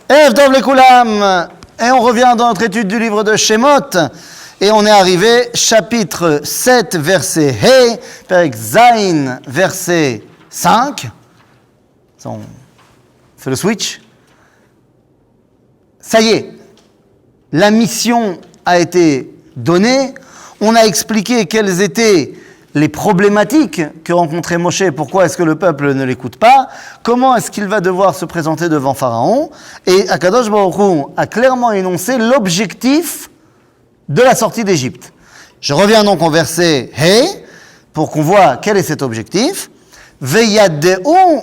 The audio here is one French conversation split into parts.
Erev Tov Lekulam. Et on revient dans notre étude du livre de Shemot. Et on est arrivé, chapitre 7, verset He, Perek Zayin, verset 5. On fait le switch. Ça y est, la mission a été donnée. On a expliqué quelles étaient les problématiques que rencontrait Moshe, pourquoi est-ce que le peuple ne l'écoute pas, comment est-ce qu'il va devoir se présenter devant Pharaon, et Akadosh Baruch Hu a clairement énoncé l'objectif de la sortie d'Égypte. Je reviens donc au verset He, pour qu'on voit quel est cet objectif. Veyadeu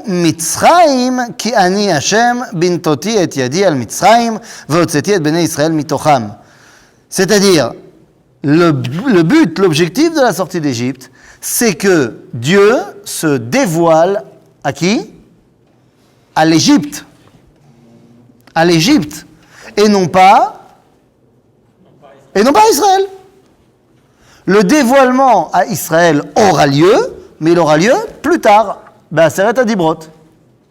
Mitzrayim ki ani Hashem bintoti et yadi al Mitzrayim vehotzeti et bnei Israël mitocham. C'est-à-dire, le but, l'objectif de la sortie d'Égypte, c'est que Dieu se dévoile à qui ? À l'Égypte. À l'Égypte. Et non pas à Israël. Le dévoilement à Israël aura lieu, mais il aura lieu plus tard. Seret Adibrot.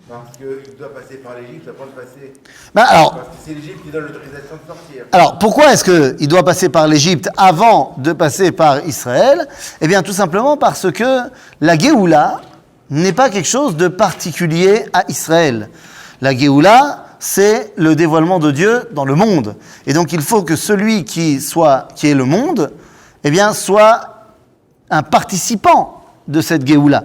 Parce qu'il doit passer par l'Égypte avant de passer. Alors, parce que c'est l'Égypte qui donne l'autorisation de sortir. Alors, pourquoi est-ce qu'il doit passer par l'Égypte avant de passer par Israël ? Eh bien, tout simplement parce que la Géoula n'est pas quelque chose de particulier à Israël. La Géoula, c'est le dévoilement de Dieu dans le monde. Et donc, il faut que celui qui est le monde, eh bien, soit un participant de cette Géoula.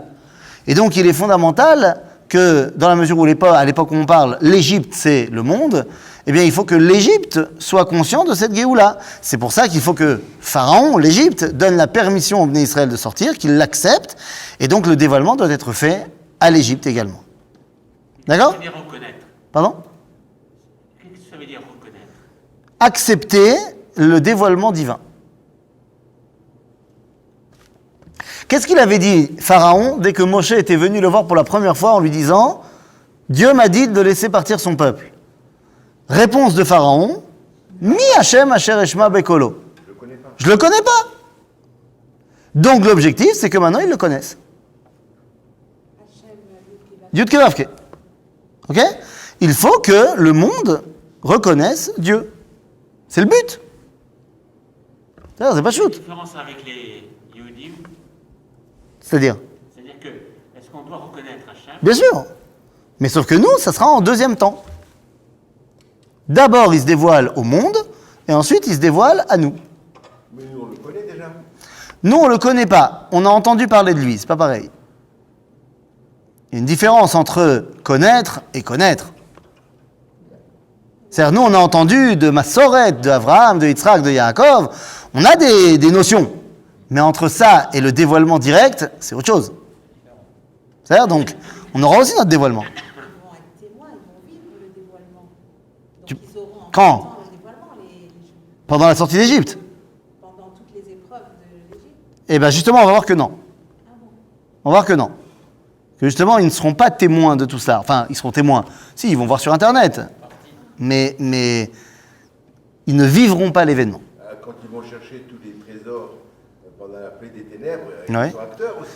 Et donc, il est fondamental que, dans la mesure où à l'époque où on parle, l'Égypte, c'est le monde, eh bien, il faut que l'Égypte soit conscient de cette Géoula. C'est pour ça qu'il faut que Pharaon, l'Égypte, donne la permission au Bnei Israël de sortir, qu'il l'accepte, et donc le dévoilement doit être fait à l'Égypte également. D'accord ? Ça veut dire reconnaître. Pardon ? Qu'est-ce que ça veut dire reconnaître ? Accepter le dévoilement divin. Qu'est-ce qu'il avait dit, Pharaon, dès que Moshe était venu le voir pour la première fois en lui disant « Dieu m'a dit de laisser partir son peuple ». Réponse de Pharaon « Mi Hashem asher eshma bekolo ». Je le connais pas. Donc l'objectif, c'est que maintenant ils le connaissent. Yud Kei Vav Kei. Ok ? Il faut que le monde reconnaisse Dieu. C'est le but. C'est pas shoot. La différence avec les Yehudim, C'est-à-dire que, est-ce qu'on doit reconnaître Hachem ? Bien sûr. Mais sauf que nous, ça sera en deuxième temps. D'abord, il se dévoile au monde, et ensuite, il se dévoile à nous. Mais nous, on le connaît déjà. Nous, on ne le connaît pas. On a entendu parler de lui, c'est pas pareil. Il y a une différence entre connaître et connaître. C'est-à-dire, nous, on a entendu de Massoret, de Abraham, de Yitzhak, de Yaakov, on a des notions. Mais entre ça et le dévoilement direct, c'est autre chose. C'est-à-dire, donc, on aura aussi notre dévoilement. Ils vont être témoins, ils vont vivre le dévoilement. Donc Tu- ils auront en Quand même temps le dévoilement, les Pendant la sortie d'Égypte. pendant toutes les épreuves de l'Égypte. Eh bien, justement, on va voir que non. On va voir que non. Que justement, ils ne seront pas témoins de tout ça. Enfin, ils seront témoins. Si, ils vont voir sur Internet. Mais ils ne vivront pas l'événement. Quand ils vont chercher tous les trésors pendant la plaie des ténèbres, Ouais. ils sont acteurs aussi.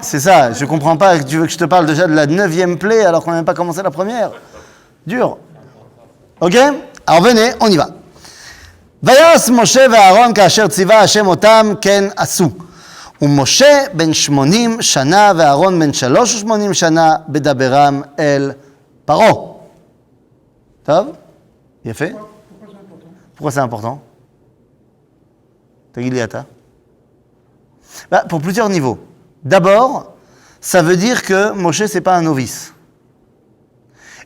C'est ça, je comprends pas. Tu veux que je te parle déjà de la 9e plaie alors qu'on n'a même pas commencé la première. Dur. Ok ? Alors venez, on y va. Vayas Moshe ve'Aaron kasher tziva Hashem otam ken asu. ומשה בן 80 שנה ואהרון בן 83 שנה בדברם אל פרעה. טוב? יפה? Pourquoi c'est important? תגיד לי אתה. Pour plusieurs niveaux. D'abord, ça veut dire que Moshe, c'est pas un novice.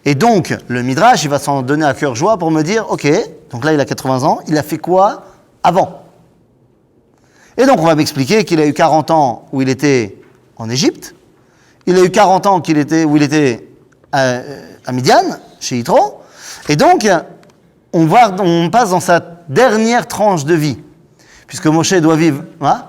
Et donc, le Midrash, il va s'en donner à cœur joie pour me dire, ok, donc là, il a 80 ans, il a fait quoi avant? Et donc, on va m'expliquer qu'il a eu 40 ans où il était en Égypte, il a eu 40 ans où il était à Midian, chez Yitro, et donc, on passe dans sa dernière tranche de vie, puisque Moshe doit vivre... Hein?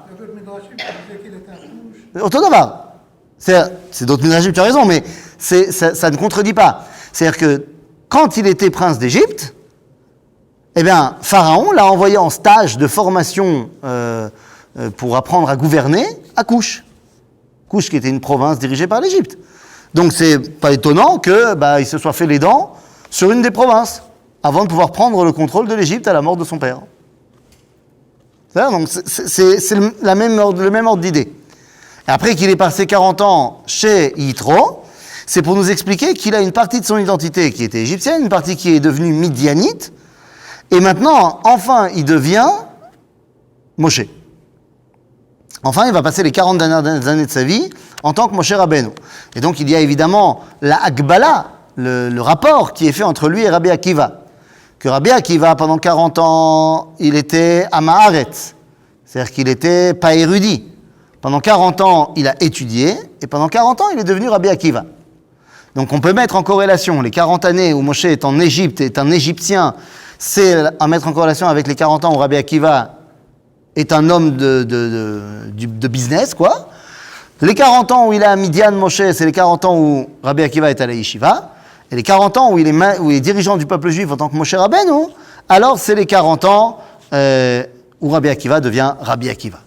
Autodavar. C'est d'autres midrashim, tu as raison, mais ça ne contredit pas. C'est-à-dire que quand il était prince d'Égypte, eh bien, Pharaon l'a envoyé en stage de formation pour apprendre à gouverner à Couche. Couche qui était une province dirigée par l'Égypte. Donc c'est pas étonnant que il se soit fait les dents sur une des provinces avant de pouvoir prendre le contrôle de l'Égypte à la mort de son père. Donc c'est le même ordre d'idée. Et après qu'il ait passé 40 ans chez Yitro, c'est pour nous expliquer qu'il a une partie de son identité qui était égyptienne, une partie qui est devenue midianite, et maintenant, enfin, il devient Moshe. Enfin, il va passer les 40 dernières années de sa vie en tant que Moshe Rabbeinu. Et donc, il y a évidemment la Hakbala, le rapport qui est fait entre lui et Rabbi Akiva. Que Rabbi Akiva, pendant 40 ans, il était Amaharetz, c'est-à-dire qu'il n'était pas érudit. Pendant 40 ans, il a étudié, et pendant 40 ans, il est devenu Rabbi Akiva. Donc on peut mettre en corrélation les 40 années où Moshe est en Égypte, est un Égyptien, c'est à mettre en corrélation avec les 40 ans où Rabbi Akiva est un homme de business, quoi. Les 40 ans où il est à Midian Moshe, c'est les 40 ans où Rabbi Akiva est à la Yeshiva. Et les 40 ans où il est dirigeant du peuple juif en tant que Moshe Rabbeinu, alors c'est les 40 ans où Rabbi Akiva devient Rabbi Akiva.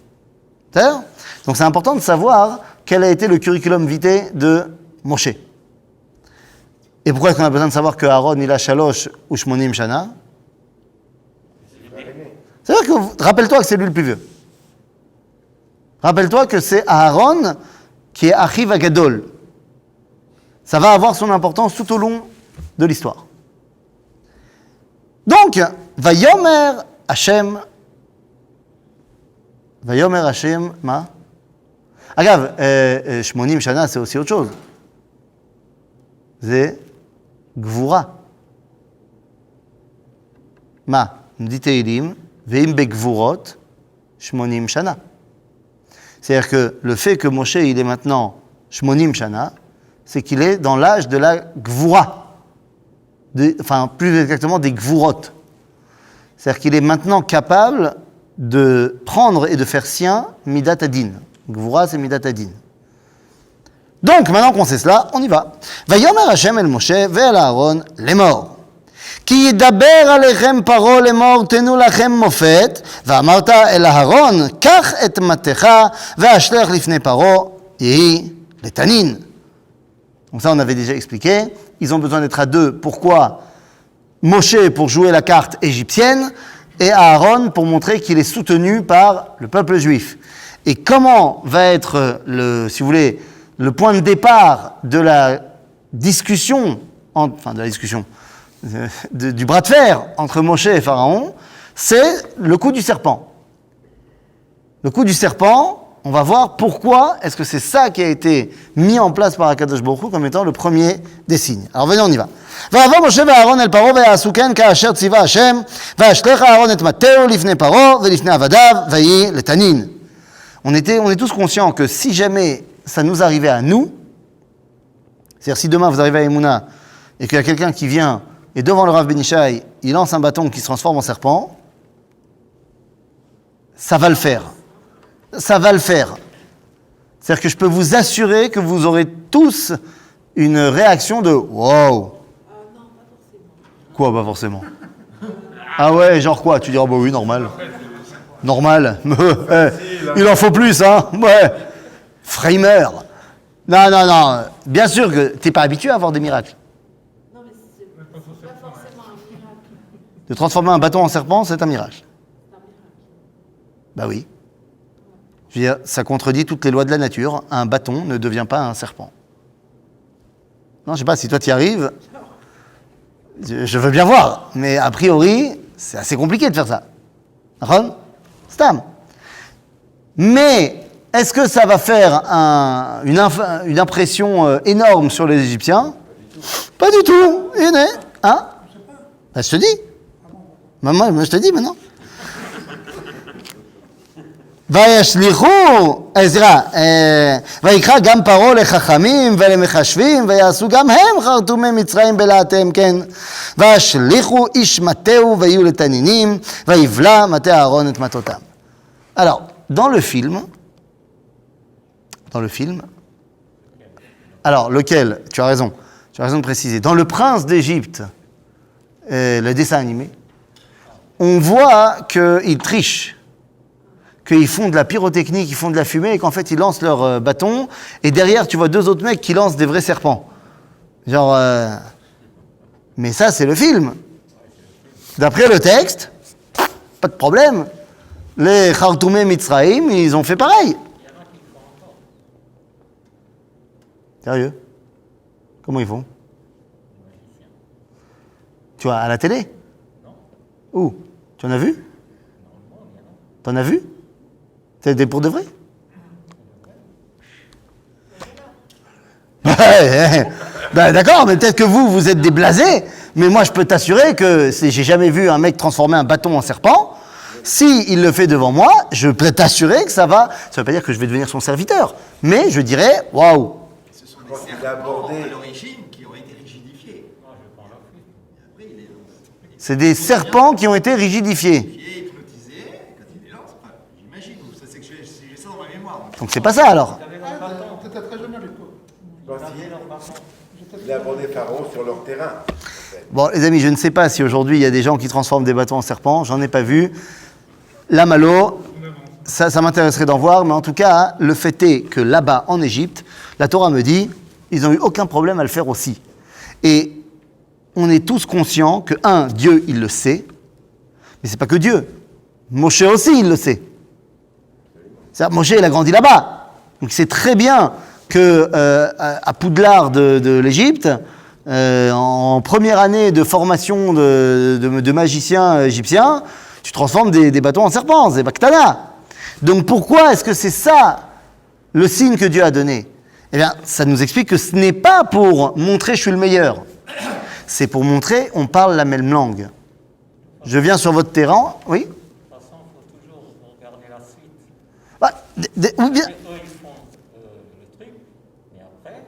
C'est-à-dire ? Donc c'est important de savoir quel a été le curriculum vitae de Moshe. Et pourquoi est-ce qu'on a besoin de savoir que Aaron il a Shalosh ou Shmonim Shana ? C'est-à-dire que, rappelle-toi que c'est lui le plus vieux. Rappelle-toi que c'est Aaron qui est Achiv Agadol. Ça va avoir son importance tout au long de l'histoire. Donc, Vayomer Hashem, ma? Agav, Shmonim Shana, c'est aussi autre chose. C'est Gvura. Ma? Nous dit Teilim, Veim Begvurot, Shmonim Shana. C'est-à-dire que le fait que Moshe, il est maintenant Shmonim Shana, c'est qu'il est dans l'âge de la Gvura. Enfin, plus exactement des Gvurot. C'est-à-dire qu'il est maintenant capable de prendre et de faire sien Midat Adin. Gvura, c'est Midat Adin. Donc, maintenant qu'on sait cela, on y va. Vayomer Hashem el Moshe ve'el Aaron lemor. כי ידבר עליכם פרעה לאמור תנו לכם מופת ואמרת אל אהרון קח את מטך והשלך לפני פרעה יהי לתנין. Donc ça on avait déjà expliqué, ils ont besoin d'être à deux. Pourquoi Moshe pour jouer la carte égyptienne et Aaron pour montrer qu'il est soutenu par le peuple juif. Et comment va être si vous voulez, le point de départ de la discussion, du bras de fer entre Moshe et Pharaon, c'est le coup du serpent. Le coup du serpent, on va voir pourquoi est-ce que c'est ça qui a été mis en place par Akadosh Baruch Hu comme étant le premier des signes. Alors venez, on y va. ויבוא משה ואהרון אל פרעה ויעשו כן כאשר ציווה השם וישלך אהרון את מטהו לפני פרעה ולפני עבדיו ויהי לתנין. On est tous conscients que si jamais ça nous arrivait à nous, c'est-à-dire si demain vous arrivez à Emouna et qu'il y a quelqu'un qui vient et devant le Rav Benishai, il lance un bâton qui se transforme en serpent, ça va le faire. Ça va le faire. C'est-à-dire que je peux vous assurer que vous aurez tous une réaction de « Wow !» Non, pas forcément. Quoi, pas forcément? Ah ouais, genre quoi? Tu diras « Bah oui, normal. » Normal. Il en faut plus, hein? Ouais. Framer. Non. Bien sûr que t'es pas habitué à avoir des miracles. Non, mais c'est pas forcément un miracle. De transformer un bâton en serpent, c'est un miracle. C'est un miracle. Bah oui. Je veux dire, ça contredit toutes les lois de la nature. Un bâton ne devient pas un serpent. Non, je sais pas, si toi t'y arrives, je veux bien voir. Mais a priori, c'est assez compliqué de faire ça. Ron? Stam. Mais, est-ce que ça va faire une impression énorme sur les Égyptiens? Pas du tout. Hein? Bah, je te dis. Moi, je te dis maintenant. וישליכו, ויקרא גם פרעה לחכמים ולמחשבים ויעשו גם הם חרטומי מצרים בלעתם כן וישליכו איש מטהו ויהיו לתנינים ויבלע מטה אהרון את מטותם. Alors, dans le film, alors lequel, tu as raison de préciser, dans Le Prince d'Égypte, le dessin animé, on voit qu'il triche, qu'ils font de la pyrotechnie, qu'ils font de la fumée, et qu'en fait, ils lancent leur bâton, et derrière, tu vois deux autres mecs qui lancent des vrais serpents. Genre... Mais ça, c'est le film. D'après le texte, pas de problème. Les Khartoumé Mitzraïm, ils ont fait pareil. Sérieux? Comment ils font? Tu vois, à la télé? Non. Où? Tu en as vu? T'en as vu? C'est des pour de vrai? Ben, d'accord, mais peut-être que vous êtes des blasés, mais moi je peux t'assurer que j'ai jamais vu un mec transformer un bâton en serpent. Si il le fait devant moi, je peux t'assurer que ça va. Ça veut pas dire que je vais devenir son serviteur, mais je dirais waouh. Ce sont des serpents à l'origine qui ont été rigidifiés. Après, C'est des serpents qui ont été rigidifiés. Hypnotisés, quand il les lance, enfin, j'imagine, ça c'est que j'ai ça dans ma mémoire. Donc c'est pas ça alors. T'étais très jeune à l'époque. Il a abordé Pharaon sur leur terrain. Bon, les amis, je ne sais pas si aujourd'hui il y a des gens qui transforment des bâtons en serpents, j'en ai pas vu. La Malo, ça m'intéresserait d'en voir, mais en tout cas, le fait est que là-bas, en Égypte, la Torah me dit, ils n'ont eu aucun problème à le faire aussi. Et on est tous conscients que, Dieu, il le sait, mais c'est pas que Dieu. Moshe aussi, il le sait. C'est-à-dire, Moshe, il a grandi là-bas. Donc, c'est très bien que à Poudlard de l'Égypte, en première année de formation de magicien égyptien, tu transformes des bâtons en serpents, c'est Baktana. Donc pourquoi est-ce que c'est ça le signe que Dieu a donné? Eh bien, ça nous explique que ce n'est pas pour montrer je suis le meilleur. C'est pour montrer on parle la même langue. Je viens sur votre terrain, oui? De toute façon, il faut toujours regarder la suite. Bah, ou bien... Eux, ils font le truc, mais après,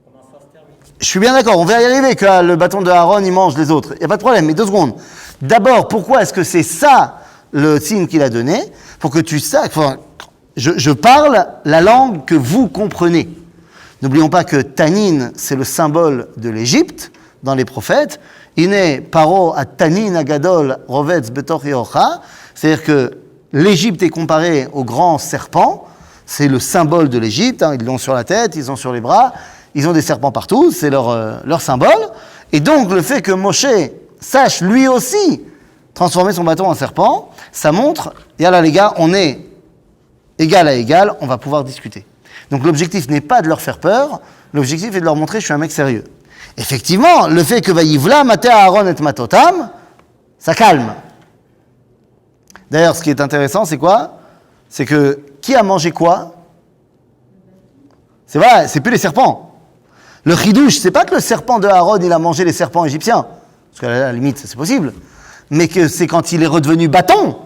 comment ça se termine? Je suis bien d'accord, on va y arriver que le bâton de Aaron, il mange les autres. Il n'y a pas de problème, mais 2 secondes. D'abord, pourquoi est-ce que c'est ça le signe qu'il a donné? Pour que tu saches, je parle la langue que vous comprenez. N'oublions pas que Tanin, c'est le symbole de l'Égypte dans les prophètes. Ine paro à Tanin agadol rovetz betor yocha. C'est-à-dire que l'Égypte est comparée au grand serpent. C'est le symbole de l'Égypte. Ils l'ont sur la tête, ils l'ont sur les bras. Ils ont des serpents partout, c'est leur symbole. Et donc, le fait que Moshe sache lui aussi transformer son bâton en serpent, ça montre, yallah les gars, on est égal à égal, on va pouvoir discuter. Donc l'objectif n'est pas de leur faire peur, l'objectif est de leur montrer je suis un mec sérieux. Effectivement, le fait que Vayivla maté Aaron et matotam, ça calme. D'ailleurs, ce qui est intéressant, c'est quoi? C'est que qui a mangé quoi? C'est vrai, c'est plus les serpents. Le chidouche, c'est pas que le serpent de Aaron, il a mangé les serpents égyptiens, parce qu'à la limite, c'est possible, mais que c'est quand il est redevenu bâton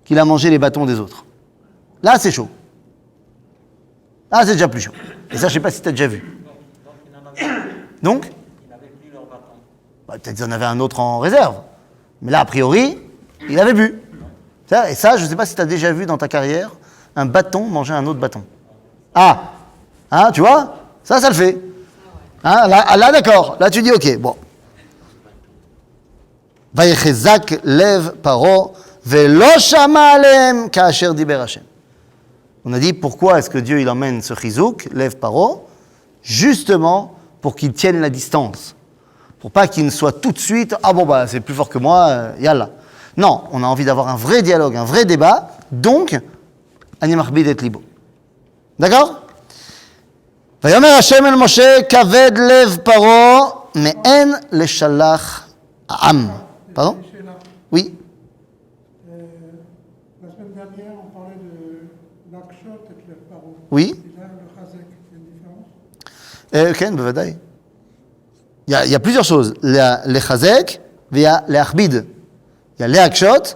qu'il a mangé les bâtons des autres. Là, c'est chaud. Là, c'est déjà plus chaud. Et ça, je sais pas si tu as déjà vu. Donc Ils n'avaient plus leur bâton. bah, peut-être qu'il y en avait un autre en réserve. Mais là, a priori, il avait bu. Et ça, je ne sais pas si tu as déjà vu dans ta carrière un bâton manger un autre bâton. Ah, hein, tu vois? Ça le fait. Hein, là, d'accord. Là, tu dis, ok, bon. Vayechezak lev paro velo shama alem ka'asher diber Hashem. On a dit, pourquoi est-ce que Dieu il emmène ce chizouk, lev paro? Justement pour qu'il tienne la distance. Pour pas qu'il ne soit tout de suite, ah bon, bah, c'est plus fort que moi, yallah. Non, on a envie d'avoir un vrai dialogue, un vrai débat. Donc, ani machbid et libo. D'accord? ויאמר השם אל משה כבד לב פרעה מאין לשלח העם. Pardon? Oui. La semaine dernière, on parlait de l'Akshot et de l'Eparo. Oui. Et là, le Chazek, il y a une différence? כן, בוודאי. Il y a plusieurs choses. לחזק ולהכביד. Il y a להקשות,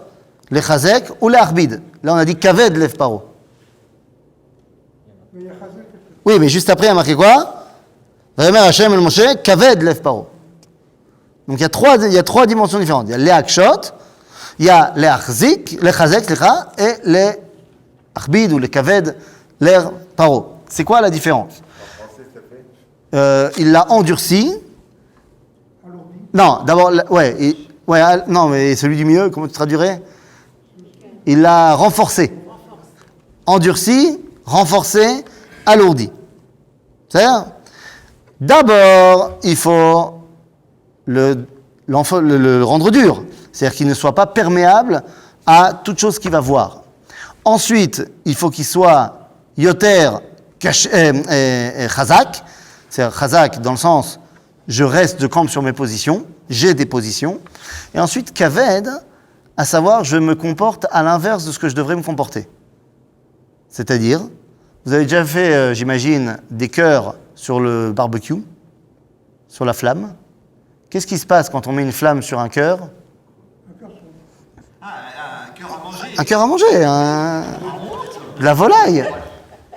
לחזק ולהכביד. Là, on a dit כבד לב פרעה. Mais il y a Chazek et l'Eparo. Oui, mais juste après, il y a marqué quoi? ויאמר השם אל משה כבד לב פרעה. Donc il y a trois dimensions différentes. Il y a להקשות, il y a לחזק, et להכביד ou lekaved l'air paro. C'est quoi la différence? En français, ça fait Il l'a endurci. Alourdi. Non, d'abord, non, mais celui du milieu, comment tu traduirais? Il l'a renforcé. Endurci, renforcé, alourdi. C'est-à-dire, d'abord, il faut le rendre dur. C'est-à-dire qu'il ne soit pas perméable à toute chose qu'il va voir. Ensuite, il faut qu'il soit yoter chazak. C'est-à-dire chazak dans le sens, je reste de camp sur mes positions, j'ai des positions. Et ensuite, kaved, à savoir, je me comporte à l'inverse de ce que je devrais me comporter. C'est-à-dire, vous avez déjà fait, j'imagine, des cœurs sur le barbecue, sur la flamme. Qu'est-ce qui se passe quand on met une flamme sur un cœur ? Un cœur à manger. Un cœur à manger, de la volaille.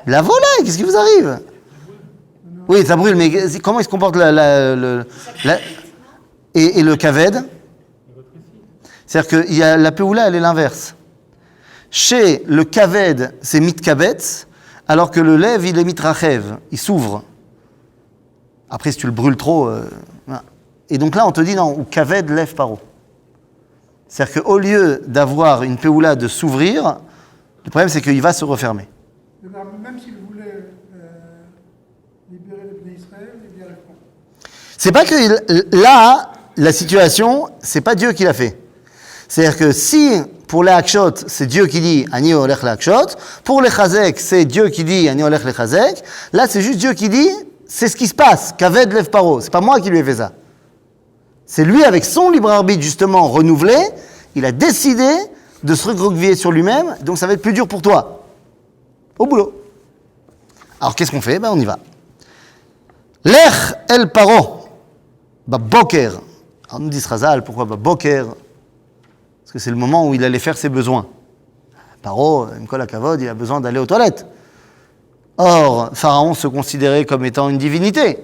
De la volaille, qu'est-ce qui vous arrive ? Oui, ça brûle, mais comment il se comporte et le kaved ? C'est-à-dire que la peoula, elle est l'inverse. Chez le kaved, c'est mitkabetz, alors que le lève, il est mitrachev, il s'ouvre. Après, si tu le brûles trop... voilà. Et donc là, on te dit, non, ou kaved lève paro. C'est-à-dire qu'au lieu d'avoir une peoula de s'ouvrir, le problème, c'est qu'il va se refermer. Même s'il voulait libérer le peuple d'Israël, il n'y arrive pas. C'est pas que là, la situation, c'est pas Dieu qui l'a fait. C'est-à-dire que si, pour les hakshot, c'est Dieu qui dit « Ani olech le hakshot », pour les chazek, c'est Dieu qui dit « Ani olech le chazek », là, c'est juste Dieu qui dit « C'est ce qui se passe, kaved lev paro ». C'est pas moi qui lui ai fait ça. C'est lui, avec son libre arbitre, justement, renouvelé, il a décidé de se recroqueviller sur lui-même, donc ça va être plus dur pour toi. Au boulot. Alors, qu'est-ce qu'on fait ? On y va. Lech el paro, boker. Alors, nous dit Razal, pourquoi boker ? Parce que c'est le moment où il allait faire ses besoins. Paro, Mkol HaKavod, il a besoin d'aller aux toilettes. Or, Pharaon se considérait comme étant une divinité.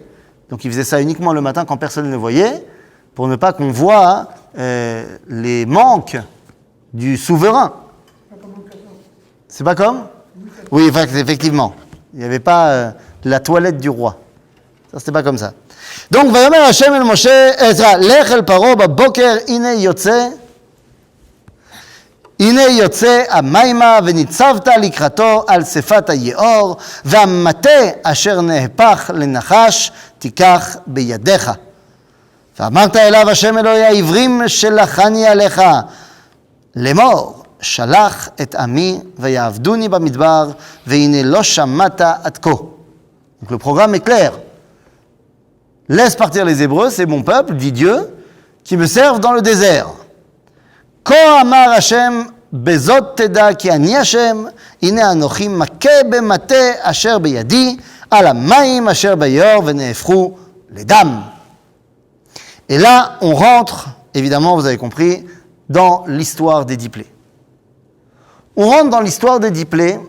Donc il faisait ça uniquement le matin quand personne ne le voyait, pour ne pas qu'on voie les manques du souverain. C'est pas comme ? Oui, effectivement. Il n'y avait pas la toilette du roi. Ça, c'était pas comme ça. Donc, Vayomer Hashem el Moshe, Ezra, Lech el Paro, Boker, Ine Yotze, הנה יוצא המימה וניצבת לקראתו על שפת היאור והמטה אשר נהפך לנחש תיקח בידיך. ואמרת אליו השם אלוהי העברים שלחני עליך לאמור שלח את עמי ויעבדוני במדבר והנה לא שמעת עד כה. Donc le programme est clair. Laisse partir les Hébreux, c'est mon peuple, dit Dieu, qui me servent dans le désert. כה אמר השם בזאת תדע כי אני השם הנה אנוכי מכה במטה אשר בידי על המים אשר ביאור ונהפכו לדם. Et là, on rentre, évidemment, vous avez compris, dans l'histoire des 10 plaies. On rentre dans l'histoire des 10 plaies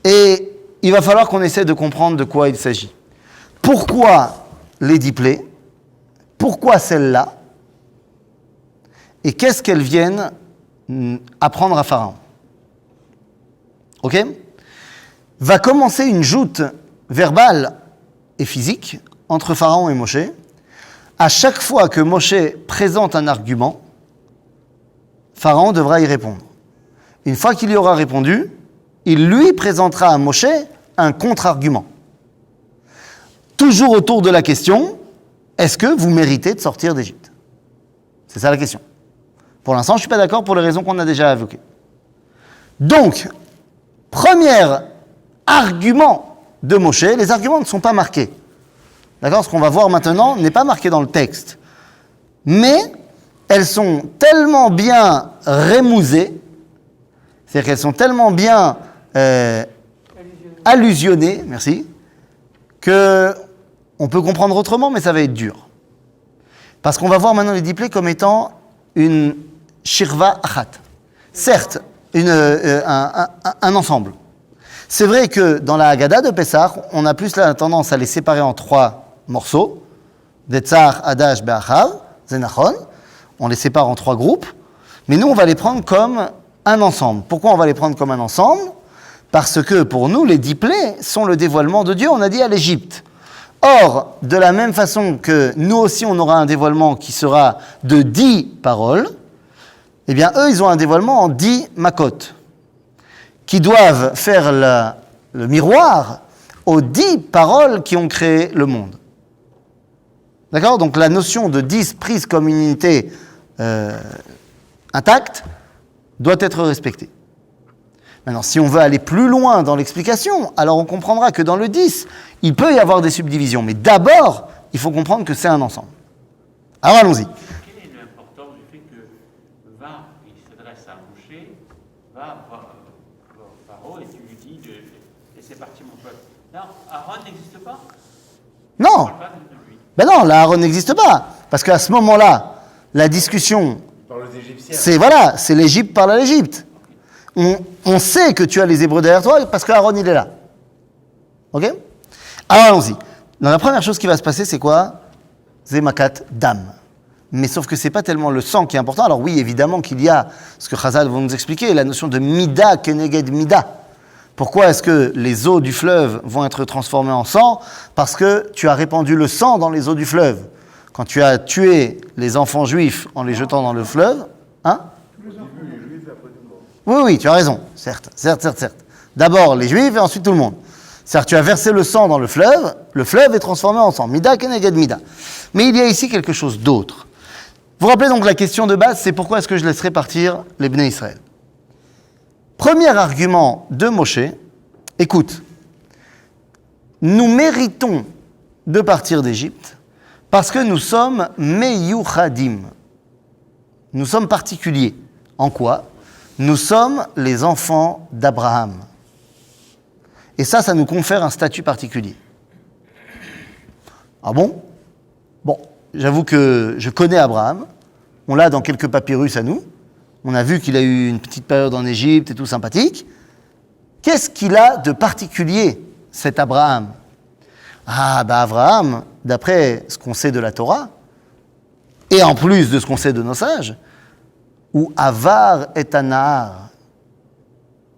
et il va falloir qu'on essaie de comprendre de quoi il s'agit. Pourquoi les 10 plaies ? Pourquoi celle-là ? Et qu'est-ce qu'elles viennent apprendre à Pharaon ? Ok ? Va commencer une joute verbale et physique entre Pharaon et Moshe. À chaque fois que Moshe présente un argument, Pharaon devra y répondre. Une fois qu'il y aura répondu, il lui présentera à Moshe un contre-argument. Toujours autour de la question, est-ce que vous méritez de sortir d'Égypte ? C'est ça la question. Pour l'instant, je ne suis pas d'accord pour les raisons qu'on a déjà évoquées. Donc, premier argument de Moshe, les arguments ne sont pas marqués. D'accord ? Ce qu'on va voir maintenant n'est pas marqué dans le texte. Mais elles sont tellement bien rémousées, c'est-à-dire qu'elles sont tellement bien allusionnées, merci, qu'on peut comprendre autrement, mais ça va être dur. Parce qu'on va voir maintenant les 10 plaies comme étant une shirva achat. Certes, un ensemble. C'est vrai que dans la Haggadah de Pessah, on a plus la tendance à les séparer en 3 morceaux. Detzar, Hadash, Be'achav, Zenachon. On les sépare en 3 groupes. Mais nous, on va les prendre comme un ensemble. Pourquoi on va les prendre comme un ensemble ? Parce que pour nous, les 10 plaies sont le dévoilement de Dieu, on a dit à l'Égypte. Or, de la même façon que nous aussi, on aura un dévoilement qui sera de 10 paroles, eh bien, eux, ils ont un dévoilement en 10 makot. qui doivent faire le miroir aux 10 paroles qui ont créé le monde. D'accord? Donc la notion de 10 prises comme une unité intacte doit être respectée. Maintenant, si on veut aller plus loin dans l'explication, alors on comprendra que dans le 10, il peut y avoir des subdivisions. Mais d'abord, il faut comprendre que c'est un ensemble. Alors allons-y. Quelle est l'importance du fait que va, il s'adresse à Moshe, va voir Pharaon et tu lui dis de laisser partir mon peuple. Non, Aaron n'existe pas? On Non, parle pas de lui. ben non, la Aaron n'existe pas. Parce qu'à ce moment-là, la discussion, Par les Égyptiens. c'est l'Égypte parle à l'Égypte. On sait que tu as les Hébreux derrière toi parce que Aaron il est là. Ok? Alors allons-y. Donc, la première chose qui va se passer, c'est quoi? Zemakat dam. Mais sauf que c'est pas tellement le sang qui est important. Alors oui, évidemment qu'il y a ce que Chazal va nous expliquer, la notion de mida keneged mida. Pourquoi est-ce que les eaux du fleuve vont être transformées en sang? Parce que tu as répandu le sang dans les eaux du fleuve. Quand tu as tué les enfants juifs en les jetant dans le fleuve, hein? Oui, tu as raison, certes. D'abord les Juifs et ensuite tout le monde. C'est-à-dire tu as versé le sang dans le fleuve est transformé en sang. Mida keneged mida. Mais il y a ici quelque chose d'autre. Vous vous rappelez donc la question de base, c'est pourquoi est-ce que je laisserai partir les Bnei Israël? Premier argument de Moshe, écoute, nous méritons de partir d'Égypte parce que nous sommes meyuchadim. Nous sommes particuliers. En quoi? Nous sommes les enfants d'Abraham. Et ça nous confère un statut particulier. Ah bon? Bon, j'avoue que je connais Abraham. On l'a dans quelques papyrus à nous. On a vu qu'il a eu une petite période en Égypte et tout sympathique. Qu'est-ce qu'il a de particulier, cet Abraham? Ah, Abraham, d'après ce qu'on sait de la Torah, et en plus de ce qu'on sait de nos sages, ou Avar et Anahar,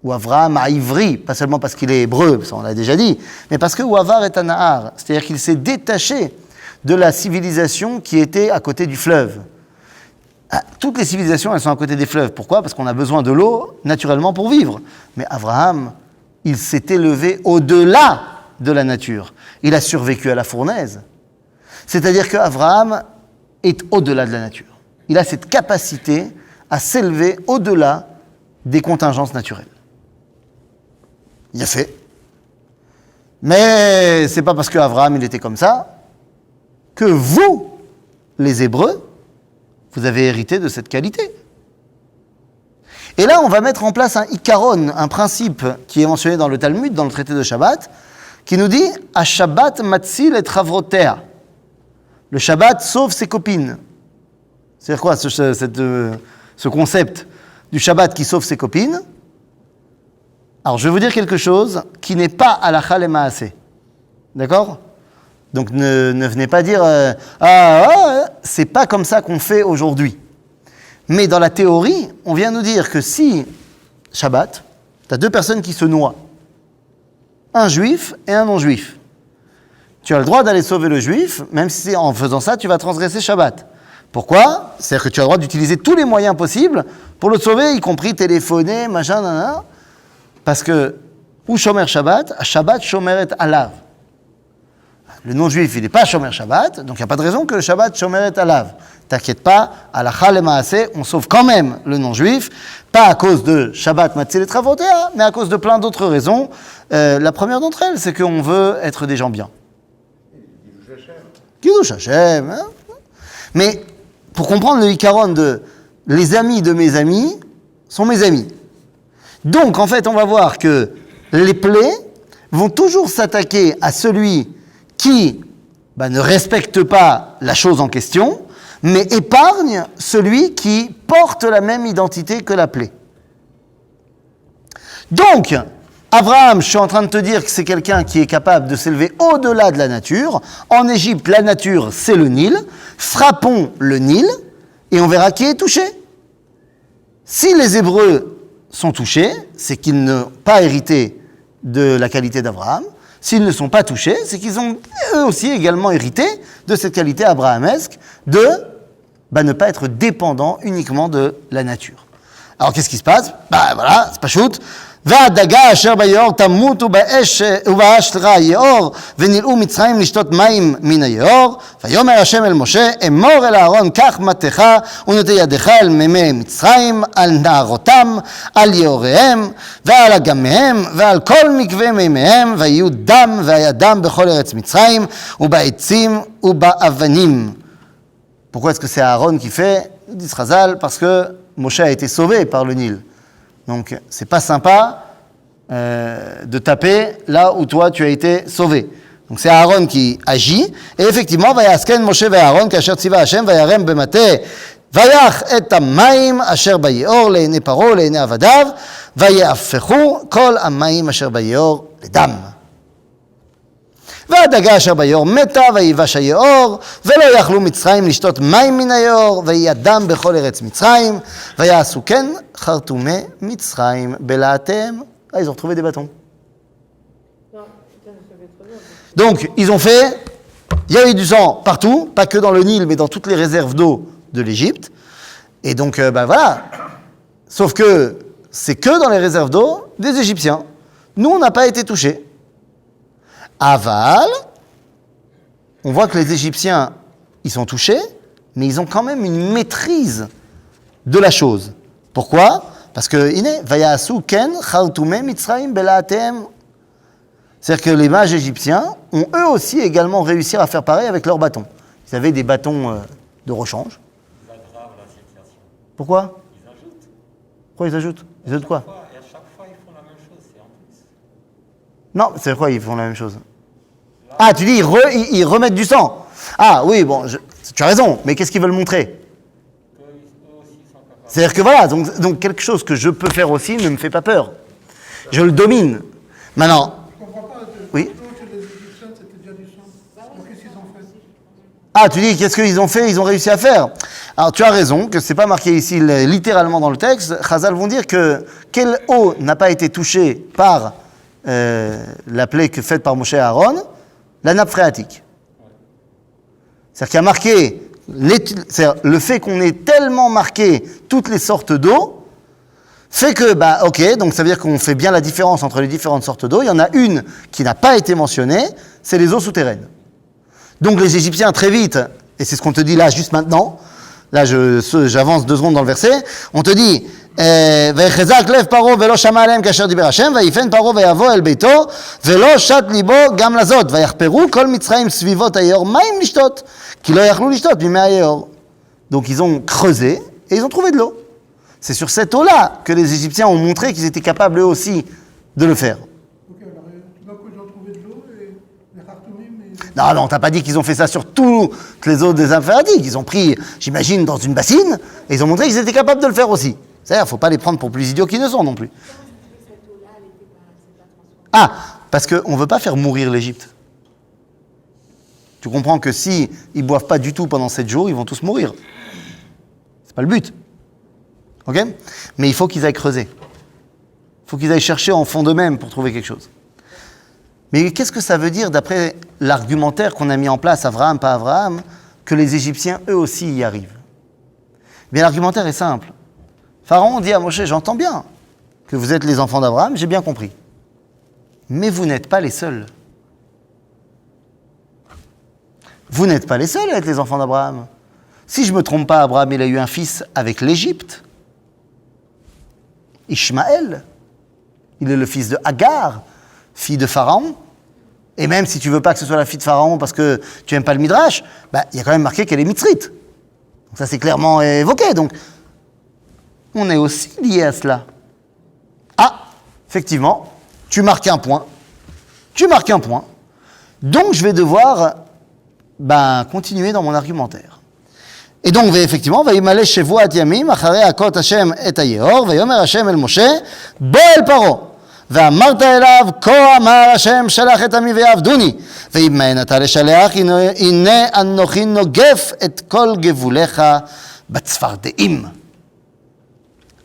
ou Avraham a ivri, pas seulement parce qu'il est hébreu, ça on l'a déjà dit, mais parce que ou Avar et Anahar, c'est-à-dire qu'il s'est détaché de la civilisation qui était à côté du fleuve. Toutes les civilisations, elles sont à côté des fleuves. Pourquoi? Parce qu'on a besoin de l'eau, naturellement, pour vivre. Mais Abraham, il s'est élevé au-delà de la nature. Il a survécu à la fournaise. C'est-à-dire qu'Abraham est au-delà de la nature. Il a cette capacité à s'élever au-delà des contingences naturelles. Il a fait. Mais c'est pas parce qu'Abraham, il était comme ça, que vous, les Hébreux, vous avez hérité de cette qualité. Et là, on va mettre en place un ikaron, un principe qui est mentionné dans le Talmud, dans le traité de Shabbat, qui nous dit « A Shabbat matzil et travrotea ». Le Shabbat sauve ses copines. C'est-à-dire quoi, ce concept du Shabbat qui sauve ses copines? Alors, je vais vous dire quelque chose qui n'est pas halakha le maaseh. D'accord? Donc ne venez pas dire c'est pas comme ça qu'on fait aujourd'hui. Mais dans la théorie, on vient nous dire que si, Shabbat, tu as 2 personnes qui se noient, un juif et un non-juif, tu as le droit d'aller sauver le juif, même si en faisant ça, tu vas transgresser Shabbat. Pourquoi? C'est-à-dire que tu as le droit d'utiliser tous les moyens possibles pour le sauver, y compris téléphoner, machin, nanana. Parce que, ou Shomer Shabbat, Shabbat Shomeret Alav. Le non-juif, il n'est pas Shomer Shabbat, donc il n'y a pas de raison que le Shabbat Shomeret Alav. T'inquiète pas, halakha le maaseh, on sauve quand même le non-juif, pas à cause de Shabbat Matzil et Travotea, mais à cause de plein d'autres raisons. La première d'entre elles, c'est qu'on veut être des gens bien. Kiddush Hashem. Hein? Mais pour comprendre le ikaron de les amis de mes amis sont mes amis. Donc en fait, on va voir que les plaies vont toujours s'attaquer à celui qui ne respecte pas la chose en question, mais épargne celui qui porte la même identité que la plaie. Donc, Abraham, je suis en train de te dire que c'est quelqu'un qui est capable de s'élever au-delà de la nature. En Égypte, la nature, c'est le Nil. Frappons le Nil et on verra qui est touché. Si les Hébreux sont touchés, c'est qu'ils n'ont pas hérité de la qualité d'Abraham. S'ils ne sont pas touchés, c'est qu'ils ont eux aussi également hérité de cette qualité abrahamesque de ne pas être dépendant uniquement de la nature. Alors qu'est-ce qui se passe? Voilà, c'est pas shoot. והדגה אשר ביאור תמות ובאש רע יאור ונלאו מצרים לשתות מים מן היאור ויאמר השם אל משה אמור אל אהרון קח מטך ונטה ידך אל מימי מצרים על נהרותם על יאוריהם ועל אגמיהם ועל כל מקווה מימיהם ויהיו דם והיה דם בכל ארץ מצרים ובעצים ובאבנים. Pourquoi est-ce que c'est Aaron qui fait? Disent Chazal, parce que Moshe a été sauvé par le Nil. Donc, c'est pas sympa de taper là où toi tu as été sauvé. Donc, c'est Aaron qui agit. Et effectivement, Vayasken Moshe ve Aaron, kasher tziva Hashem, vayarem bemate, vayach et hamaim asher bayeor le'ene paro le'ene avadav, vayafechu kol hamaim asher bayeor ledam. והדגה אשר ביאור מתה ויבש היאור ולא יכלו מצרים לשתות מים מן היאור ויהיה דם בכל ארץ מצרים ויעשו כן חרטומי מצרים בלהטיהם. Ils ont retrouvé des bâtons. Donc ils ont fait, il y a eu du sang partout, pas que dans le Nil mais dans toutes les réserves d'eau de l'Égypte. Et donc voilà, sauf que c'est que dans les réserves d'eau des Égyptiens. Nous on n'a pas été touchés. Aval, on voit que les Égyptiens, ils sont touchés, mais ils ont quand même une maîtrise de la chose. Pourquoi? Parce que, Vayasu ken chaltume mitzrayim belaatem. C'est-à-dire que les mages égyptiens ont eux aussi également réussi à faire pareil avec leurs bâtons. Ils avaient des bâtons de rechange. C'est grave la situation. Pourquoi? Ils ajoutent. Pourquoi ils ajoutent? Ils ajoutent quoi? Et à chaque fois, ils font la même chose, c'est en plus. Non, c'est quoi ils font la même chose? Ah, tu dis ils remettent du sang. Ah oui, bon, tu as raison, mais qu'est-ce qu'ils veulent montrer? C'est-à-dire que voilà, donc quelque chose que je peux faire aussi ne me fait pas peur. Je le domine. Maintenant, Je ne comprends pas. Oui. Que les Égyptiens, c'était déjà du sang. Donc, qu'est-ce qu'ils ont fait? ah, tu dis qu'est-ce qu'ils ont fait? Ils ont réussi à faire. Alors tu as raison, que c'est pas marqué ici littéralement dans le texte. Chazal vont dire que quelle eau n'a pas été touchée par la plaie faite par Moshe et Aaron? La nappe phréatique. C'est-à-dire qu'il y a marqué, le fait qu'on ait tellement marqué toutes les sortes d'eau, fait que, ok, donc ça veut dire qu'on fait bien la différence entre les différentes sortes d'eau. Il y en a une qui n'a pas été mentionnée, c'est les eaux souterraines. Donc les Égyptiens, très vite, et c'est ce qu'on te dit là, juste maintenant, là j'avance 2 secondes dans le verset, on te dit, ויחזק לב פרעה ולא שמע עליהם כאשר דיבר השם ויפן פרעה ויבוא אל ביתו ולא שת ליבו גם לזאת ויחפרו כל מצרים סביבות היאור מים לשתות כי לא יכלו לשתות מימי היאור. Donc ils ont creusé et ils ont trouvé de l'eau. C'est sur cette eau-là que les Égyptiens ont montré qu'ils étaient capables eux aussi de le faire. Ok, alors tout d'un coup, ils ont trouvé de l'eau et les Khartoumim. Non, t'as pas dit qu'ils ont fait ça sur toutes les eaux des Phréatiques. Ils ont pris, j'imagine, dans une bassine et ils ont montré qu'ils étaient capables de le faire aussi. C'est-à-dire, il ne faut pas les prendre pour plus idiots qu'ils ne sont non plus. Ah, parce qu'on ne veut pas faire mourir l'Égypte. Tu comprends que si ils ne boivent pas du tout pendant 7 jours, ils vont tous mourir. C'est pas le but. Ok? Mais il faut qu'ils aillent creuser. Il faut qu'ils aillent chercher en fond d'eux-mêmes pour trouver quelque chose. Mais qu'est-ce que ça veut dire, d'après l'argumentaire qu'on a mis en place, Abraham, pas Abraham, que les Égyptiens, eux aussi, y arrivent? Bien, l'argumentaire est simple. Pharaon dit à Moshe, j'entends bien que vous êtes les enfants d'Abraham, j'ai bien compris. Mais vous n'êtes pas les seuls. Vous n'êtes pas les seuls à être les enfants d'Abraham. Si je ne me trompe pas, Abraham, il a eu un fils avec l'Égypte, Ishmaël. Il est le fils de Hagar, fille de Pharaon. Et même si tu ne veux pas que ce soit la fille de Pharaon parce que tu n'aimes pas le Midrash, il y a quand même marqué qu'elle est mitzrite. Donc ça c'est clairement évoqué. Donc on est aussi lié à cela. Ah, effectivement, tu marques un point. Donc je vais devoir continuer dans mon argumentaire. Et donc, effectivement, וימלא שבועת ימים אחרי הכות השם את היאור, ויאמר השם אל משה, בוא אל פרעה, ואמרת אליו, כה אמר השם שלח את עמי ויעבדוני, ואם אתה לשלח, הנה אנוכי נוגף את כל גבוליך בצפרדעים.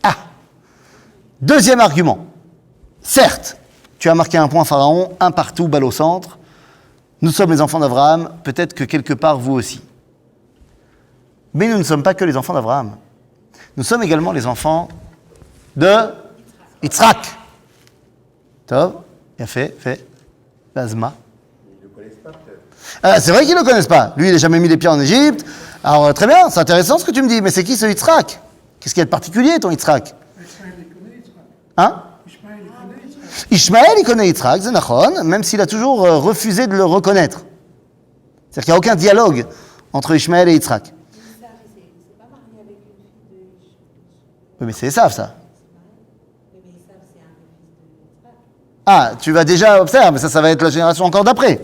Ah, deuxième argument. Certes, tu as marqué un point Pharaon, un partout, balle au centre. Nous sommes les enfants d'Abraham, peut-être que quelque part vous aussi. Mais nous ne sommes pas que les enfants d'Abraham. Nous sommes également les enfants de Yitzhak. Tov, il a fait. Lazma. Ils ne le connaissent pas peut-être. Ah, c'est vrai qu'ils ne le connaissent pas. Lui, il n'a jamais mis les pieds en Égypte. Alors, très bien, c'est intéressant ce que tu me dis. Mais c'est qui ce Yitzhak? Qu'est-ce qu'il y a de particulier, ton Yitzhak? Ishmaël, il connaît Yitzhak. Hein? Ishmaël, il connaît Yitzhak. Ishmaël, il connaît Yitzhak, c'est nachon, même s'il a toujours refusé de le reconnaître. C'est-à-dire qu'il n'y a aucun dialogue entre Ishmaël et Yitzhak. Esav, c'est pas marié avec une fille de Ishmaël. Oui, mais c'est Esav, ça. Mais Esav, c'est un des fils de Yitzhak. Ah, tu vas déjà observer, mais ça va être la génération encore d'après.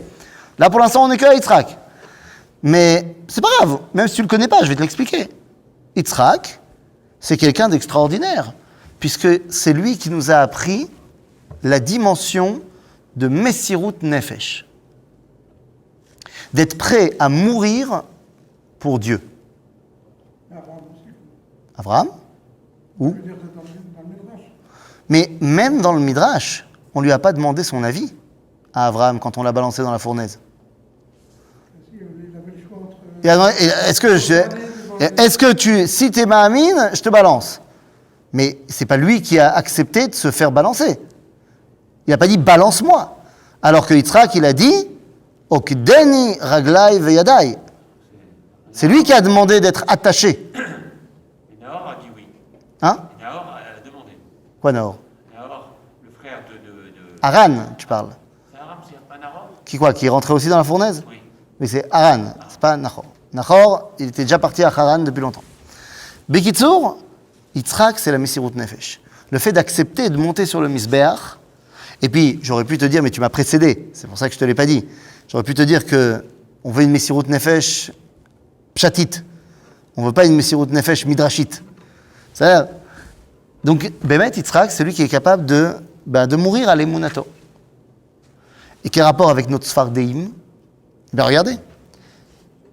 Là, pour l'instant, on n'est que à Yitzhak. Mais c'est pas grave, même si tu ne le connais pas, je vais te l'expliquer. Yitzhak, c'est quelqu'un d'extraordinaire, puisque c'est lui qui nous a appris la dimension de Messirut Nefesh. D'être prêt à mourir pour Dieu. Abraham aussi. Abraham? Je Où? veux dire, c'est dans le Midrash. Mais même dans le Midrash, on ne lui a pas demandé son avis à Abraham quand on l'a balancé dans la fournaise. Si, il avait le choix entre. Il a demandé, est-ce que si t'es Mahamine, je te balance. Mais c'est pas lui qui a accepté de se faire balancer. Il n'a pas dit balance-moi. Alors que Yitzhak, il a dit Okdeni raglai veyadai. C'est lui qui a demandé d'être attaché. Et Nahor a dit oui. Hein? Et Nahor a demandé. Quoi, Nahor? Nahor, le frère de... Haran, tu parles. C'est Aram, c'est pas Nahor? Qui est rentré aussi dans la fournaise? Oui. Oui, c'est Haran, c'est pas Nahor. Nahor, il était déjà parti à Haran depuis longtemps. Bekitsour, Yitzhak, c'est la Messirut Nefesh. Le fait d'accepter de monter sur le Misbeach, et puis j'aurais pu te dire, mais tu m'as précédé, c'est pour ça que je te l'ai pas dit. J'aurais pu te dire que on veut une Messirut Nefesh pshatit. On veut pas une Messirut Nefesh midrashit. C'est-à-dire, donc, Bémet Yitzhak, c'est lui qui est capable de mourir à l'emunato. Et quel rapport avec notre Sfardéim? Ben regardez.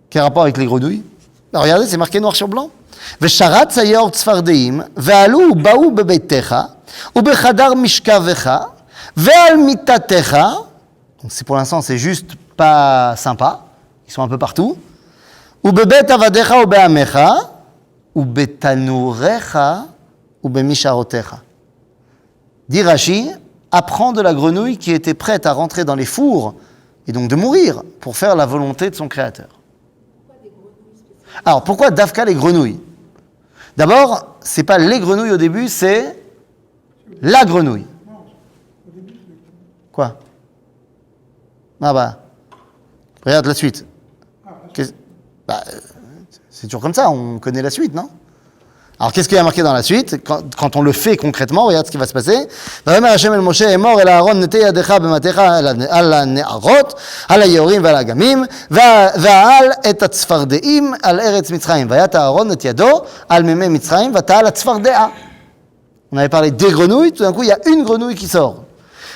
Quel rapport avec les grenouilles? Ben regardez, c'est marqué noir sur blanc. Vesharat sayor tzfardeim, ve'alu ba'u bebeitecha, ubechadar mishkavecha, ve'al mitatecha. Donc c'est pour l'instant, c'est juste pas sympa. Ils sont un peu partout. Ubebet avadecha ubeamecha, ubetanurecha, ubemisharotecha. Dit Rashi, apprend de la grenouille qui était prête à rentrer dans les fours et donc de mourir pour faire la volonté de son créateur. Alors, pourquoi Dafka les grenouilles? D'abord, c'est pas les grenouilles au début, c'est la grenouille. Quoi? Ah bah, regarde la suite. C'est toujours comme ça, on connaît la suite, non? Alors, qu'est-ce qu'il y a marqué dans la suite? Quand on le fait concrètement, regarde ce qui va se passer. Vayomer Hashem el Moshe emor el Aaron nete yadecha b'matecha al hane'arot, al hayorim ועל האגמים, ועל את הצפרדעים על ארץ מצרים. ויט אהרון את ידו על מימי מצרים, ותעל הצפרדעה. On avait parlé des grenouilles, tout d'un coup, il y a une grenouille qui sort.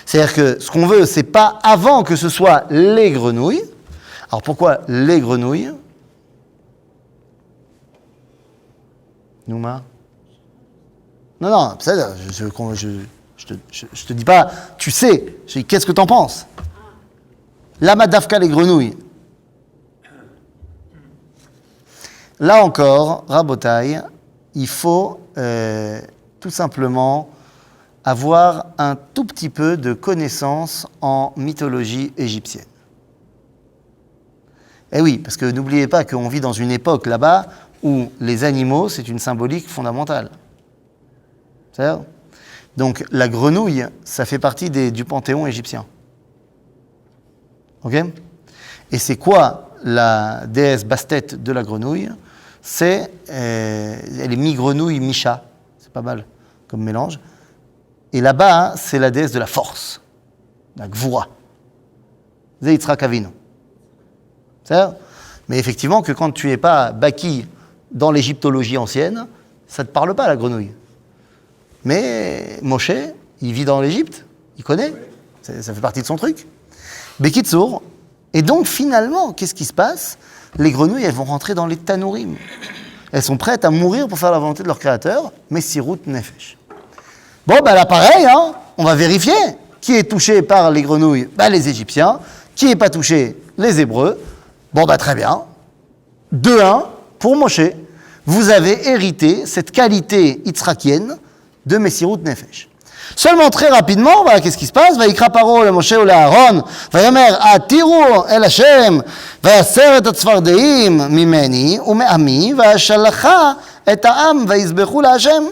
C'est-à-dire que ce qu'on veut, c'est pas avant que ce soit les grenouilles. Alors, pourquoi les grenouilles? Nouma? Non, je te dis pas, tu sais, je dis qu'est-ce que t'en penses? Lama Dafka les grenouilles. Là encore, Rabotai, il faut tout simplement avoir un tout petit peu de connaissance en mythologie égyptienne. Eh oui, parce que n'oubliez pas qu'on vit dans une époque là-bas où les animaux, c'est une symbolique fondamentale. C'est-à-dire, donc la grenouille, ça fait partie du panthéon égyptien. Ok? Et c'est quoi la déesse Bastet de la grenouille? Elle est mi-grenouille, mi-chat. C'est pas mal comme mélange. Et là-bas, c'est la déesse de la force, la Gvura. C'est Yitzhak Avinu. C'est-à-dire, mais effectivement, que quand tu n'es pas baki dans l'égyptologie ancienne, ça ne te parle pas, la grenouille. Mais Moshe, il vit dans l'Égypte, il connaît, ça fait partie de son truc. Bekitsour, et donc finalement, qu'est-ce qui se passe? Les grenouilles, elles vont rentrer dans les tanourim. Elles sont prêtes à mourir pour faire la volonté de leur créateur, Messirut Nefesh. Bon, ben là, pareil, hein, on va vérifier. Qui est touché par les grenouilles? Ben, les Égyptiens. Qui n'est pas touché? Les Hébreux. Bon, ben très bien. 2-1 pour Moshe. Vous avez hérité cette qualité yitzhakienne de Messirut Nefesh. Seulement très rapidement, voilà, qu'est-ce qui se passe? Vayikra Paro le Moshe ou le Aaron, vayomer atiru el Hashem, vayaser et hatzfardeim mimeni ume'ami, vayashalacha et ha'am vayizbechu la Hashem.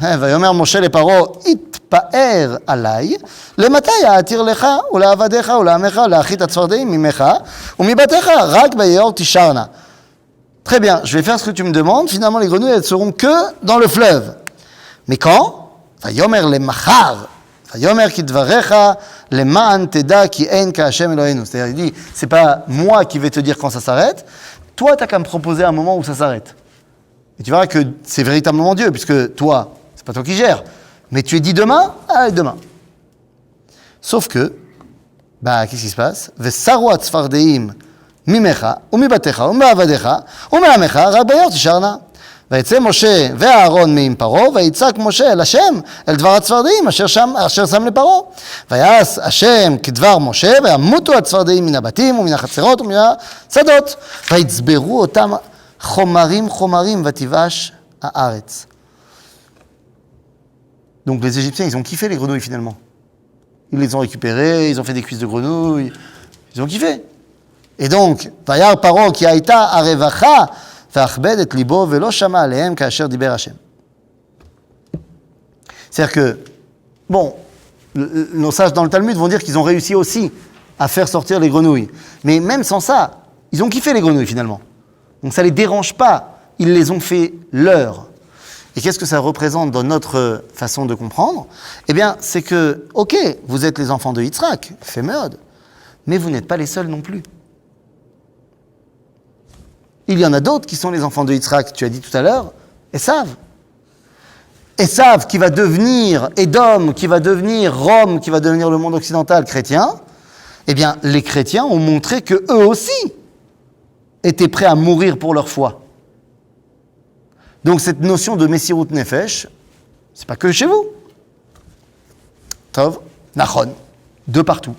ויאמר משה לפרעה, התפאר עליי, למתי אעתיר לך ולעבדיך ולעמך ולהאכיל את הצפרדעים ממך ומבתיך, רק ביאור תישרנה. Très bien, je vais faire ce que tu me demandes. Finalement, les grenouilles, elles seront que dans le fleuve. Mais quand? ויאמר למחר, ויאמר כדבריך למען תדע כי אין כהשם אלוהינו. C'est-à-dire, il dit, c'est pas moi qui vais te dire quand ça s'arrête. Toi, tu n'as qu'à me proposer un moment où ça s'arrête. Et tu verras que c'est véritablement Dieu, puisque toi, c'est pas toi qui gères. Mais tu es dit demain, allez, demain. Sauf que, qu'est-ce qui se passe? Vesaru hatzfardeim mimecha, umibatecha, umbeavadecha, umeamecha, רק ביאור תישרנה. ויצא משה ואהרון מעם פרעה, ויצעק משה אל השם, אל דבר הצפרדעים אשר שם לפרעה. ויעש השם כדבר משה, וימותו הצפרדעים מן הבתים ומן החצרות ומן השדות. ויצברו אותם חומרים ותיבש הארץ. Donc les Égyptiens, ils ont kiffé les grenouilles finalement. Ils les ont récupérées, ils ont fait des cuisses de grenouilles, ils ont kiffé. Et donc, Vayar Paro ki haïta arevacha v'achbed et libo velo shama alehem ka'asher diber Hashem. C'est-à-dire que, nos sages dans le Talmud vont dire qu'ils ont réussi aussi à faire sortir les grenouilles. Mais même sans ça, ils ont kiffé les grenouilles finalement. Donc ça ne les dérange pas, ils les ont fait leurs. Et qu'est-ce que ça représente dans notre façon de comprendre? Eh bien, c'est que, ok, vous êtes les enfants de Yitzhak, Féméod, mais vous n'êtes pas les seuls non plus. Il y en a d'autres qui sont les enfants de Yitzhak, tu as dit tout à l'heure, Esav. Esav qui va devenir Édom, qui va devenir Rome, qui va devenir le monde occidental chrétien, eh bien, les chrétiens ont montré que eux aussi étaient prêts à mourir pour leur foi. Donc cette notion de Messirut Nefesh, c'est pas que chez vous. Tov, Nachon, de partout.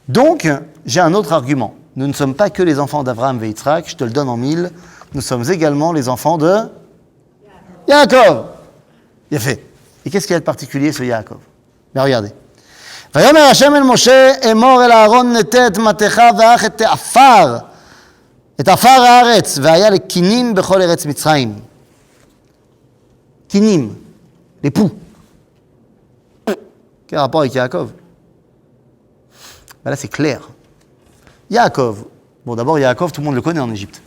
Donc, j'ai un autre argument. Nous ne sommes pas que les enfants d'Abraham et Yitzhak, je te le donne en 1000. Nous sommes également les enfants de Yaakov. Bien fait. Et qu'est-ce qu'il y a de particulier ce Yaakov? Mais regardez. ויאמר השם אל משה אמור אל אהרון נטה את מטך ואך את עפר הארץ והיה לקינים בכל ארץ מצרים. קינים, les poux. Quel rapport avec Yaakov? Là c'est clair. Yaakov. Bon d'abord Yaakov, tout le monde le connaît en Égypte.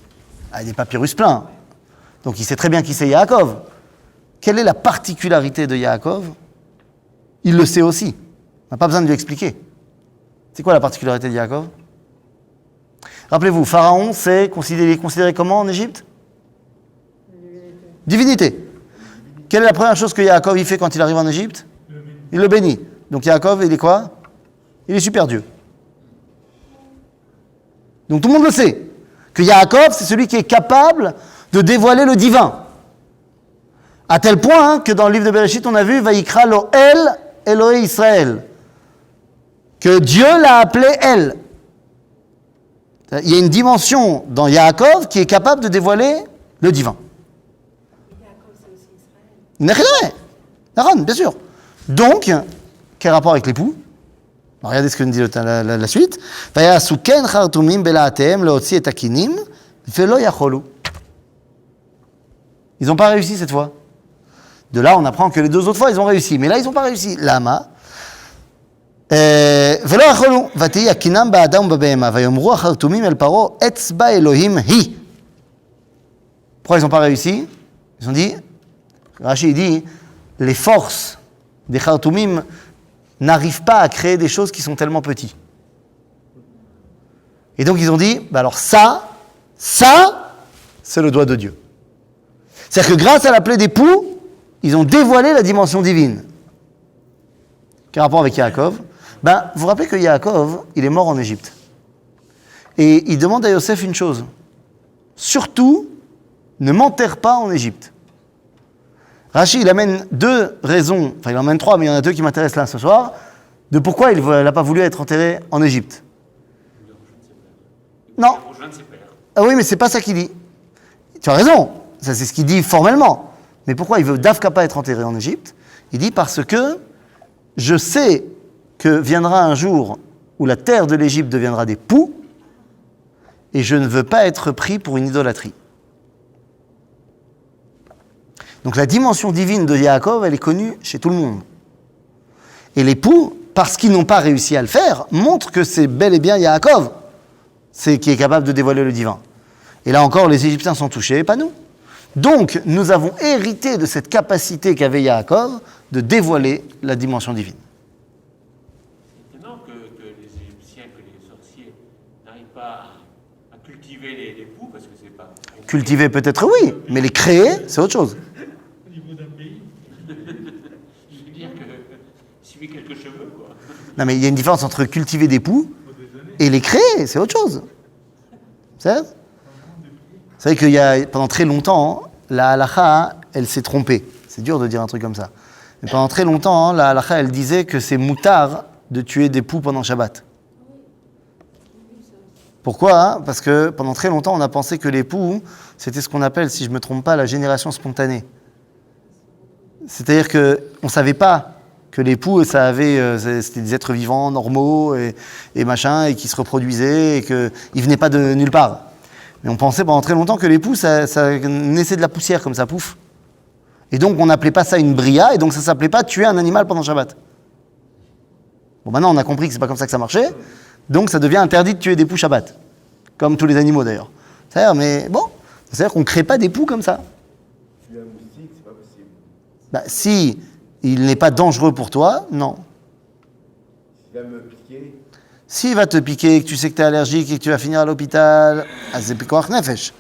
Il y a des papyrus pleins. Donc il sait très bien qui c'est Yaakov. Quelle est la particularité de Yaakov? Il le sait aussi. On n'a pas besoin de lui expliquer. C'est quoi la particularité de Yaakov? Rappelez-vous, Pharaon, c'est considéré comment en Égypte? Divinité. Quelle est la première chose que Yaakov il fait quand il arrive en Égypte? Il le bénit. Donc Yaakov, il est quoi? Il est super Dieu. Donc tout le monde le sait. Que Yaakov, c'est celui qui est capable de dévoiler le divin. À tel point que dans le livre de Bereshit, on a vu Vayikra lo El Elohé Israël. Que Dieu l'a appelé El. Il y a une dimension dans Yaakov qui est capable de dévoiler le divin. Yaakov, c'est aussi Israël. Aaron, bien sûr. Donc, quel rapport avec l'époux? Regardez ce que nous dit la suite. ויעשו כן חרטומים בלהטיהם להוציא את הקינים ולא יכולו. Ils n'ont pas réussi cette fois. De là, on apprend que les deux autres fois, ils ont réussi. Mais là, ils n'ont pas réussi. Lama. ולא יכולו. ותהי הקינם באדם ובבהמה ויאמרו החרטומים אל פרעה אצבע אלוהים היא. Pourquoi ils n'ont pas réussi? Ils ont dit, Rashi dit, les forces des khartoumim n'arrivent pas à créer des choses qui sont tellement petites. Et donc ils ont dit, alors ça, c'est le doigt de Dieu. C'est-à-dire que grâce à la plaie d'époux, ils ont dévoilé la dimension divine. Quel rapport avec Yaakov? Vous vous rappelez que Yaakov, il est mort en Égypte. Et il demande à Yosef une chose. Surtout, ne m'enterre pas en Égypte. Rashi, il amène deux raisons, enfin il en amène trois, mais il y en a deux qui m'intéressent là ce soir, de pourquoi il n'a pas voulu être enterré en Égypte. Non. Ah oui, mais c'est pas ça qu'il dit. Tu as raison, ça c'est ce qu'il dit formellement. Mais pourquoi il veut d'Afka pas être enterré en Égypte? Il dit parce que je sais que viendra un jour où la terre de l'Égypte deviendra des poux et je ne veux pas être pris pour une idolâtrie. Donc la dimension divine de Yaakov, elle est connue chez tout le monde. Et les poux, parce qu'ils n'ont pas réussi à le faire, montrent que c'est bel et bien Yaakov qui est capable de dévoiler le divin. Et là encore, les Égyptiens sont touchés, et pas nous. Donc, nous avons hérité de cette capacité qu'avait Yaakov de dévoiler la dimension divine. C'est étonnant que les Égyptiens, que les sorciers n'arrivent pas à cultiver les poux, parce que c'est pas... Cultiver peut-être oui, mais les créer, c'est autre chose. Au niveau d'un pays, je veux dire que suivez quelques cheveux, quoi. Non, mais il y a une différence entre cultiver des poux et les créer, c'est autre chose. C'est vrai? Vous savez qu'il y a, pendant très longtemps, la halakha, elle s'est trompée. C'est dur de dire un truc comme ça. Mais pendant très longtemps, la halakha, elle disait que c'est moutard de tuer des poux pendant Shabbat. Pourquoi? Parce que pendant très longtemps, on a pensé que les poux, c'était ce qu'on appelle, si je ne me trompe pas, la génération spontanée. C'est-à-dire qu'on ne savait pas que les poux, c'était des êtres vivants, normaux, et machin, et qui se reproduisaient, et qu'ils ne venaient pas de nulle part. Mais on pensait pendant très longtemps que les poux, ça naissait de la poussière, comme ça, pouf. Et donc, on n'appelait pas ça une bria, et donc ça ne s'appelait pas tuer un animal pendant Shabbat. Bon, maintenant, on a compris que c'est pas comme ça que ça marchait, donc ça devient interdit de tuer des poux Shabbat. Comme tous les animaux, d'ailleurs. C'est-à-dire, mais bon, c'est-à-dire qu'on ne crée pas des poux comme ça. Tuer un moustique, c'est pas possible. Bah, si il n'est pas dangereux pour toi, non. S'il va me piquer, S'il va te piquer, que tu sais que tu es allergique et que tu vas finir à l'hôpital, c'est pikoach nefesh.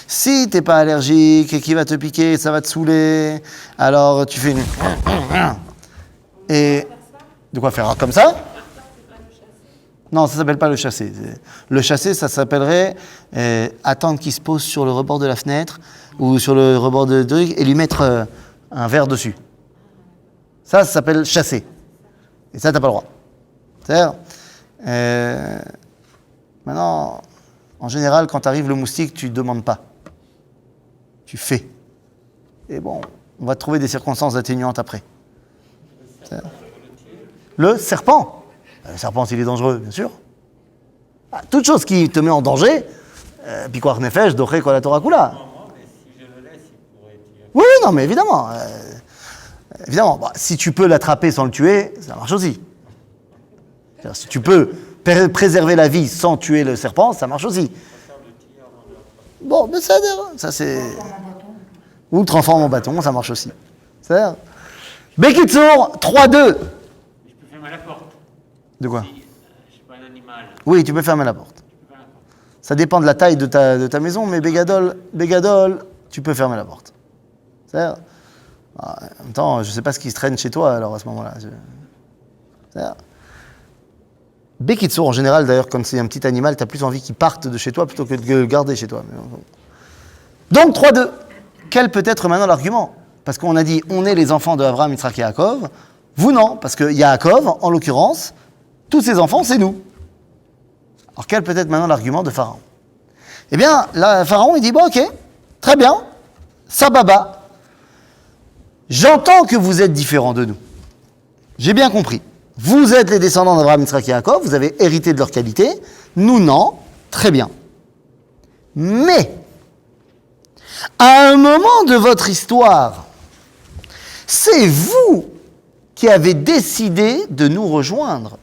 Si tu n'es pas allergique et qu'il va te piquer, ça va te saouler, alors tu fais une... Et de quoi faire comme ça? Non, ça ne s'appelle pas le chasser. Le chasser, ça s'appellerait attendre qu'il se pose sur le rebord de la fenêtre ou sur le rebord de truc et lui mettre un verre dessus. Ça s'appelle chasser. Et ça, tu n'as pas le droit. C'est-à-dire, maintenant, en général, quand arrive le moustique, tu ne demandes pas. Tu fais. Et bon, on va trouver des circonstances atténuantes après. Le serpent. Le serpent, s'il est dangereux, bien sûr. Ah, toute chose qui te met en danger, pikoach nefesh, doché kol haTorah kula. Non, mais si je le laisse, il pourrait tirer. Oui, non, mais évidemment. Évidemment, bah, si tu peux l'attraper sans le tuer, ça marche aussi. C'est-à-dire, si tu peux préserver la vie sans tuer le serpent, ça marche aussi. Bon, mais ça c'est... Ou transforme en bâton, ça marche aussi. C'est-à-dire... Bekitsour, 3-2. Je peux fermer la porte. De quoi? Si, je suis pas un animal. Oui, tu peux fermer la porte. Je peux fermer la porte. Ça dépend de la taille de ta maison, mais Bégadol, tu peux fermer la porte. C'est-à-dire... En même temps, je ne sais pas ce qui se traîne chez toi, alors, à ce moment-là. C'est-à-dire... Bekitsour, en général, d'ailleurs, quand c'est un petit animal, tu as plus envie qu'il parte de chez toi plutôt que de le garder chez toi. Donc, 3-2. Quel peut être maintenant l'argument? Parce qu'on a dit, on est les enfants de Abraham, Yitzhak et Yaakov. Vous, non, parce que Yaakov, en l'occurrence, tous ses enfants, c'est nous. Alors, quel peut être maintenant l'argument de Pharaon? Eh bien, là, Pharaon, il dit, bon, ok, très bien, Sababa, j'entends que vous êtes différents de nous. J'ai bien compris. Vous êtes les descendants d'Abraham, Yitzhak et Yaakov, vous avez hérité de leurs qualités. Nous, non. Très bien. Mais, à un moment de votre histoire, c'est vous qui avez décidé de nous rejoindre.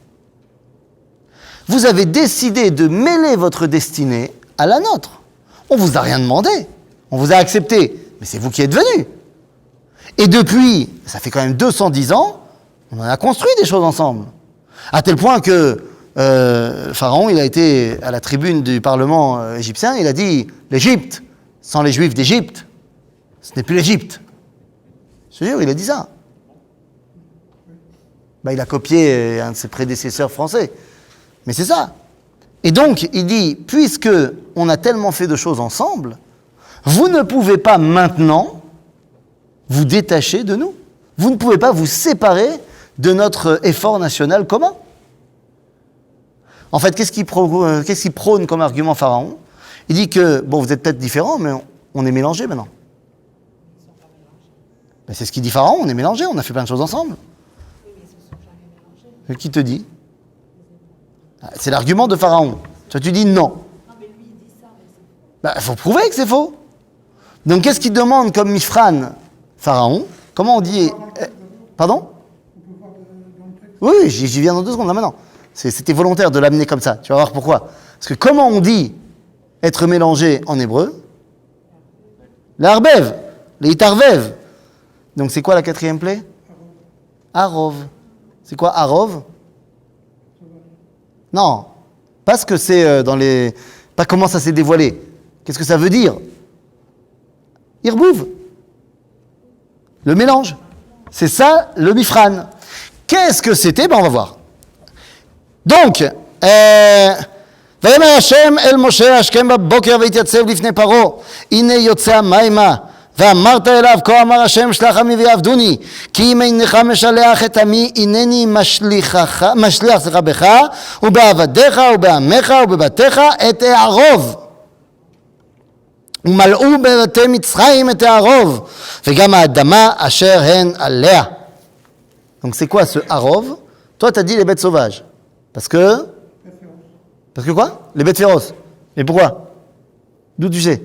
Vous avez décidé de mêler votre destinée à la nôtre. On ne vous a rien demandé. On vous a accepté. Mais c'est vous qui êtes venus. Et depuis, ça fait quand même 210 ans, on en a construit des choses ensemble. À tel point que Pharaon, il a été à la tribune du Parlement égyptien, il a dit « L'Égypte, sans les Juifs d'Égypte, ce n'est plus l'Égypte. » Je te jure, il a dit ça. Ben, il a copié un de ses prédécesseurs français. Mais c'est ça. Et donc, il dit, puisque on a tellement fait de choses ensemble, vous ne pouvez pas maintenant vous détacher de nous. Vous ne pouvez pas vous séparer de notre effort national commun. En fait, qu'est-ce qu'il prône comme argument Pharaon? Il dit que, bon, vous êtes peut-être différents, mais on est mélangés maintenant. Ben, c'est ce qu'il dit Pharaon, on est mélangés, on a fait plein de choses ensemble. Oui, mais ils ne se sont jamais mélangés. Qui te dit? C'est l'argument de Pharaon. Toi, tu dis non. Non, mais lui, il dit ça, mais c'est Il faut prouver que c'est faux. Donc, qu'est-ce qu'il demande comme Mifran, Pharaon? Comment on dit pardon? On peut voir dans le texte. Oui, j'y viens dans 2 secondes, là maintenant. C'était volontaire de l'amener comme ça. Tu vas voir pourquoi. Parce que comment on dit être mélangé en hébreu? L'arbev, les itarvev. Donc, c'est quoi la 4e plaie? Arov. C'est quoi Arov? Non, pas ce que c'est dans les... Pas comment ça s'est dévoilé. Qu'est-ce que ça veut dire? Irbouv. Le mélange. C'est ça, le mifran. Qu'est-ce que c'était? Ben, on va voir. Donc, ויאמר השם אל משה השכם בבוקר והתייצב לפני פרעה הנה יוצא המימה ואמרת אליו כה אמר השם שלח עמי ויעבדוני כי אם אינך משלח את עמי הנני משליח בך ובעבדיך ובעמך ובבתיך את הערוב ומלאו בבתי מצרים את הערוב וגם האדמה אשר הן עליה. Donc c'est quoi ce arov? Toi t'as dit les bêtes sauvages. Parce que quoi? Les bêtes féroces. Et pourquoi? D'où tu sais?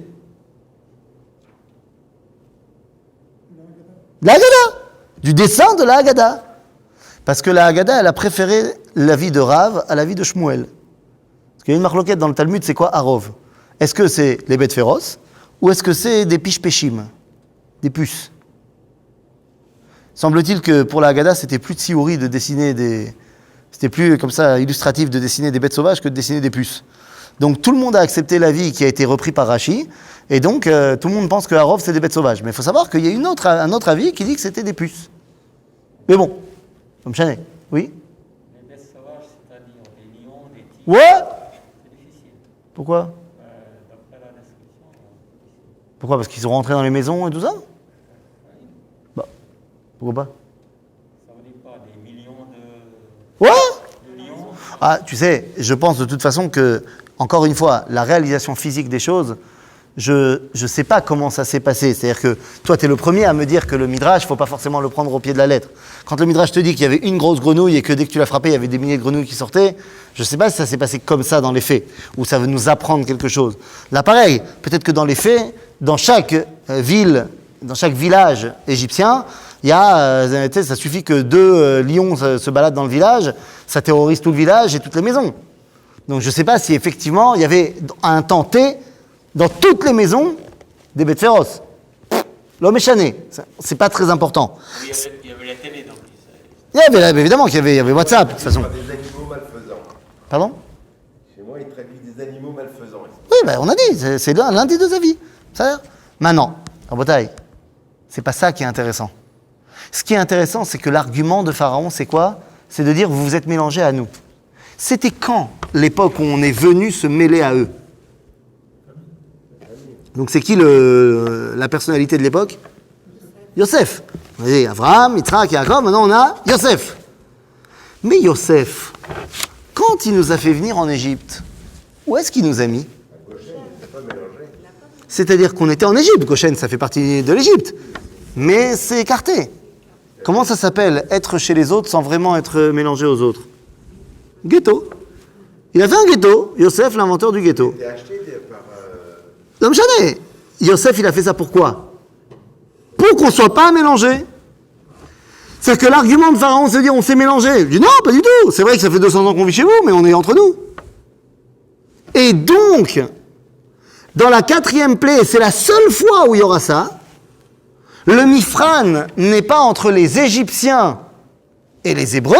La Haggadah. Du dessin de la Haggadah. Parce que la Haggadah, elle a préféré la vie de Rav à la vie de Shmuel. Parce qu'il y a une marloquette dans le Talmud, c'est quoi Arov? Est-ce que c'est les bêtes féroces ou est-ce que c'est des pish-péchim, des puces? Semble-t-il que pour la Haggadah, c'était plus tsiouri de dessiner des... C'était plus comme ça illustratif de dessiner des bêtes sauvages que de dessiner des puces. Donc tout le monde a accepté l'avis qui a été repris par Rashi, et donc tout le monde pense que Harov c'est des bêtes sauvages. Mais il faut savoir qu'il y a un autre avis qui dit que c'était des puces. Mais bon, comme Chanet, oui? Les bêtes sauvages, c'est-à-dire des lions, des tigres. Ouais. C'est difficile. Pourquoi? D'après la description, c'est difficile. Pourquoi? Parce qu'ils sont rentrés dans les maisons et tout ça? Bah, pourquoi pas? Ça veut dire quoi? Des millions de Ouais. lions? Ah, tu sais, je pense de toute façon que, encore une fois, la réalisation physique des choses, je ne sais pas comment ça s'est passé. C'est-à-dire que toi, tu es le premier à me dire que le Midrash, il ne faut pas forcément le prendre au pied de la lettre. Quand le Midrash te dit qu'il y avait une grosse grenouille et que dès que tu l'as frappée, il y avait des milliers de grenouilles qui sortaient, je ne sais pas si ça s'est passé comme ça dans les faits, ou ça veut nous apprendre quelque chose. Là, pareil, peut-être que dans les faits, dans chaque ville, dans chaque village égyptien, il y a, ça suffit que 2 lions se baladent dans le village, ça terrorise tout le village et toutes les maisons. Donc je ne sais pas si effectivement il y avait un temps T dans toutes les maisons des bêtes féroces. L'homme est chané, c'est pas très important. Il y avait la télé, donc. Il y avait, évidemment qu'il y avait WhatsApp de toute façon. Des animaux malfaisants. Pardon? Chez moi, ils traduisent des animaux malfaisants. Oui, ben, on a dit, c'est l'un des 2 avis. Ça, maintenant, en bataille, c'est pas ça qui est intéressant. Ce qui est intéressant, c'est que l'argument de Pharaon, c'est quoi? C'est de dire, vous vous êtes mélangés à nous. C'était quand l'époque où on est venu se mêler à eux? Donc c'est qui la personnalité de l'époque? Yosef. Vous voyez, Abraham, Yitzhak, Yaakov, maintenant on a Yosef. Mais Yosef, quand il nous a fait venir en Égypte, où est-ce qu'il nous a mis? C'est-à-dire qu'on était en Égypte. Goshen, ça fait partie de l'Égypte. Mais c'est écarté. Comment ça s'appelle être chez les autres sans vraiment être mélangé aux autres? Ghetto. Il a fait un ghetto. Yosef, l'inventeur du ghetto. C'était acheté par... L'homme chané. Yosef, il a fait ça pourquoi? Pour qu'on ne soit pas mélangé. C'est-à-dire que l'argument de Pharaon, c'est de dire on s'est mélangé. Il dit non, pas du tout. C'est vrai que ça fait 200 ans qu'on vit chez vous, mais on est entre nous. Et donc, dans la 4e plaie, c'est la seule fois où il y aura ça. Le Mifran n'est pas entre les Égyptiens et les Hébreux.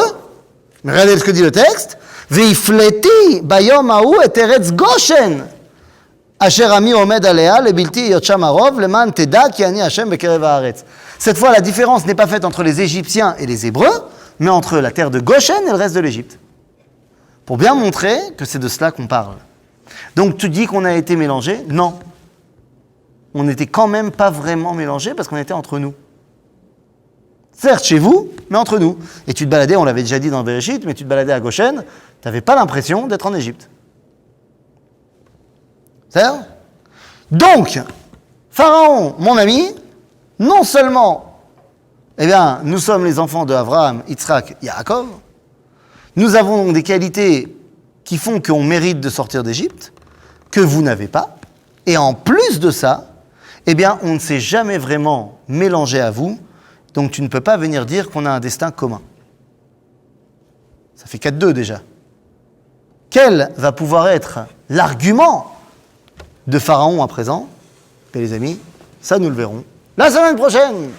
Mais regardez ce que dit le texte. Veifleti bayom hahu et eretz Goshen. Asher ami omed alea lebilti yotsham harov leman teda ki ani Hashem bekerev haaretz. Cette fois, la différence n'est pas faite entre les Égyptiens et les Hébreux, mais entre la terre de Goshen et le reste de l'Égypte. Pour bien montrer que c'est de cela qu'on parle. Donc tu dis qu'on a été mélangés? Non. On n'était quand même pas vraiment mélangés parce qu'on était entre nous. Certes chez vous, mais entre nous. Et tu te baladais, on l'avait déjà dit dans Bereshit, mais tu te baladais à Goshen, tu n'avais pas l'impression d'être en Égypte. C'est ça? Donc, Pharaon, mon ami, non seulement Eh bien, nous sommes les enfants de Abraham, Yitzhak, Yaakov. Nous avons donc des qualités qui font qu'on mérite de sortir d'Égypte, que vous n'avez pas. Et en plus de ça, eh bien, on ne s'est jamais vraiment mélangé à vous, donc tu ne peux pas venir dire qu'on a un destin commun. Ça fait 4-2 déjà. Quel va pouvoir être l'argument de Pharaon à présent? Et les amis, ça nous le verrons la semaine prochaine.